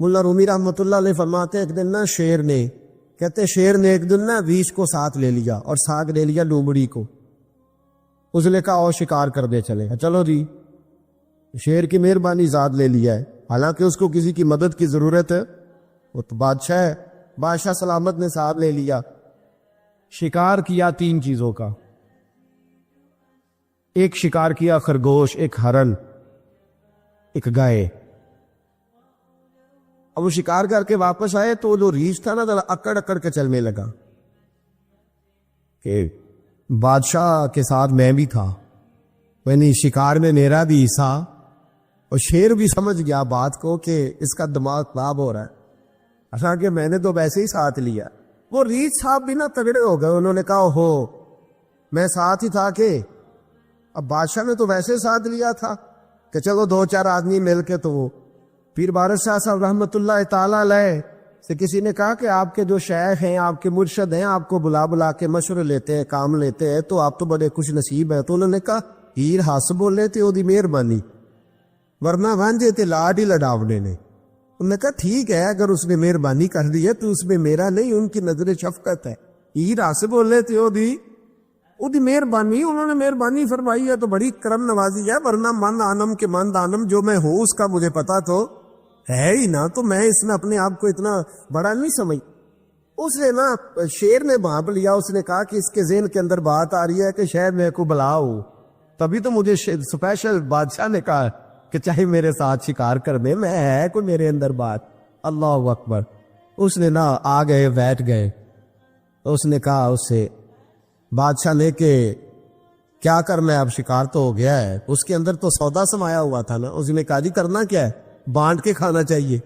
ملا رومی رحمۃ اللہ علیہ فرماتے ایک دن نا شیر نے ایک دن نا ریچھ کو ساتھ لے لیا اور ساتھ لے لیا لومڑی کو. اس نے کہا اور شکار کر دے چلے. چلو جی شیر کی مہربانی ذات لے لیا ہے, حالانکہ اس کو کسی کی مدد کی ضرورت ہے, وہ تو بادشاہ ہے. بادشاہ سلامت نے ساتھ لے لیا, شکار کیا 3 چیزوں کا. ایک شکار کیا خرگوش, ایک ہرن, ایک گائے. اب وہ شکار کر کے واپس آئے تو جو ریچھ تھا نا ذرا اکڑ اکڑ کے چلنے لگا کہ بادشاہ کے ساتھ میں بھی تھا, یعنی شکار میں میرا بھی حصہ. اور شیر بھی سمجھ گیا بات کو کہ اس کا دماغ خراب ہو رہا ہے, ایسا کہ میں نے تو ویسے ہی ساتھ لیا. وہ ریچھ صاحب بھی نا تگڑے ہو گئے, انہوں نے کہا ہو میں ساتھ ہی تھا کہ اب بادشاہ نے تو ویسے ساتھ لیا تھا کہ چلو 2-4 آدمی مل کے. تو وہ پیر بارش شاہ صاحب رحمۃ اللہ تعالی علیہ سے کسی نے کہا کہ آپ کے جو شیخ ہیں, آپ کے مرشد ہیں, آپ کو بلا کے مشورے لیتے ہیں, کام لیتے ہیں, تو آپ تو بڑے خوش نصیب ہیں. تو انہوں نے کہا ہیر ہس بولے تے وہ دی مہربانی, ورنہ وانجے تے لاڈ ہی لڈاونے نے. انہوں نے کہا ٹھیک ہے اگر اس نے مہربانی کر دی ہے تو اس میں میرا نہیں, ان کی نظر شفقت ہے. ہیر ہس بولے تے وہ دی مہربانی, انہوں نے مہربانی فرمائی ہے تو بڑی کرم نوازی ہے, ورنہ من آنم کے من دانم جو میں ہوں اس کا مجھے پتا تو ہے ہی نا, تو میں اس میں اپنے آپ کو اتنا بڑا نہیں سمجھ. اس نے نا شیر نے بھانپ لیا, اس نے کہا کہ اس کے ذہن کے اندر بات آ رہی ہے کہ شاید میں کو بلاؤ, تبھی تو مجھے اسپیشل بادشاہ نے کہا کہ چاہے میرے ساتھ شکار کر دے, میں ہے کوئی میرے اندر بات. اللہ اکبر. اس نے نا آ گئے بیٹھ گئے. اس نے کہا اس سے بادشاہ نے کہ کیا کرنا ہے, اب شکار تو ہو گیا ہے. اس کے اندر تو سودا سمایا ہوا تھا نا. اس نے کہا جی کرنا کیا ہے, بانٹ کے کھانا چاہیے,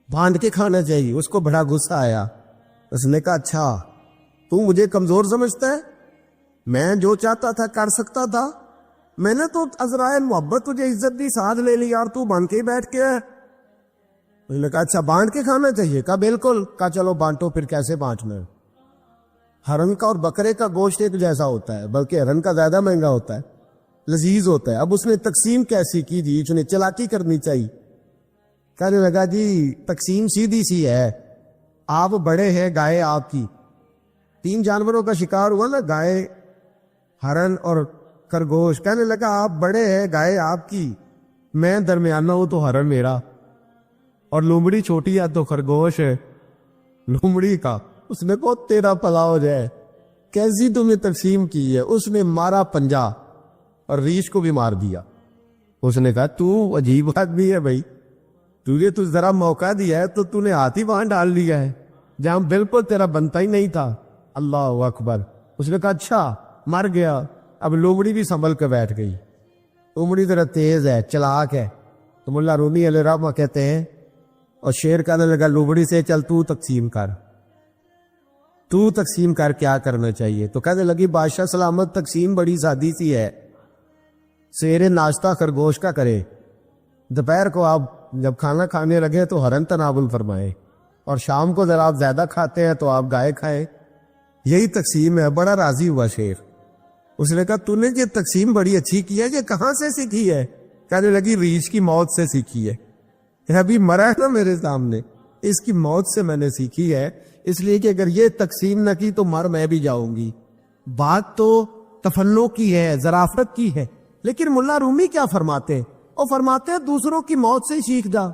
بانٹ کے کھانا چاہیے. اس کو بڑا غصہ آیا. اس نے کہا اچھا تو مجھے کمزور سمجھتا ہے, میں جو چاہتا تھا کر سکتا تھا, میں نے تو عذرائے محبت تجھے عزت دی ساتھ لے لی یار, تو بن کے ہی بیٹھ کے ہے. اس نے کہا اچھا بانٹ کے کھانا چاہیے. کہا بالکل. کہا چلو بانٹو. پھر کیسے بانٹنا ہے؟ ہرن کا اور بکرے کا گوشت ایک جیسا ہوتا ہے, بلکہ ہرن کا زیادہ مہنگا ہوتا ہے, لذیذ ہوتا ہے. اب اس نے تقسیم کیسی کی جی, اس نے چلاکی کرنی چاہیے. کہنے لگا جی تقسیم سیدھی سی ہے, آپ بڑے ہیں, گائے آپ کی. 3 جانوروں کا شکار ہوا نا, گائے, ہرن اور خرگوش. کہنے لگا آپ بڑے ہیں, گائے آپ کی, میں درمیانہ ہوں تو ہرن میرا, اور لومڑی چھوٹی ہے تو خرگوش ہے لومڑی کا. اس نے کہا تیرا پلا ہو جائے, کیسی تم نے تقسیم کی ہے. اس نے مارا پنجا اور ریچھ کو بھی مار دیا. اس نے کہا تو عجیب آدمی ہے بھائی, تجھے تو ذرا موقع دیا ہے تو تو نے ہاتھ ہی وہاں ڈال دیا ہے جہاں بالکل تیرا بنتا ہی نہیں تھا. اللہ اکبر. اس نے کہا اچھا مر گیا. اب لومڑی بھی سنبھل کے بیٹھ گئی. لومڑی ذرا تیز ہے, چلاک ہے. تو ملا رومی علیہ الرحمہ کہتے ہیں, اور شیر کہنے لگا لومڑی سے چل تو تقسیم کر, تو تقسیم کر کیا کرنا چاہیے. تو کہنے لگی بادشاہ سلامت تقسیم بڑی سادی سی ہے, سویرے ناشتہ خرگوش کا کرے, دوپہر کو آپ جب کھانا کھانے لگے تو ہرن تناول فرمائے, اور شام کو ذرا آپ زیادہ کھاتے ہیں تو آپ گائے کھائیں. یہی تقسیم ہے. بڑا راضی ہوا شیر. اس نے کہا تو نے یہ تقسیم بڑی اچھی کی ہے, یہ کہاں سے سیکھی ہے؟ کہنے لگی ریچھ کی موت سے سیکھی ہے. ابھی مرا ہے نا میرے سامنے, اس کی موت سے میں نے سیکھی ہے, اس لیے کہ اگر یہ تقسیم نہ کی تو مر میں بھی جاؤں گی. بات تو تفنن کی ہے, ظرافت کی ہے, لیکن ملا رومی کیا فرماتے ہیں؟ وہ فرماتے ہیں دوسروں کی موت سے ہی سیکھ جا.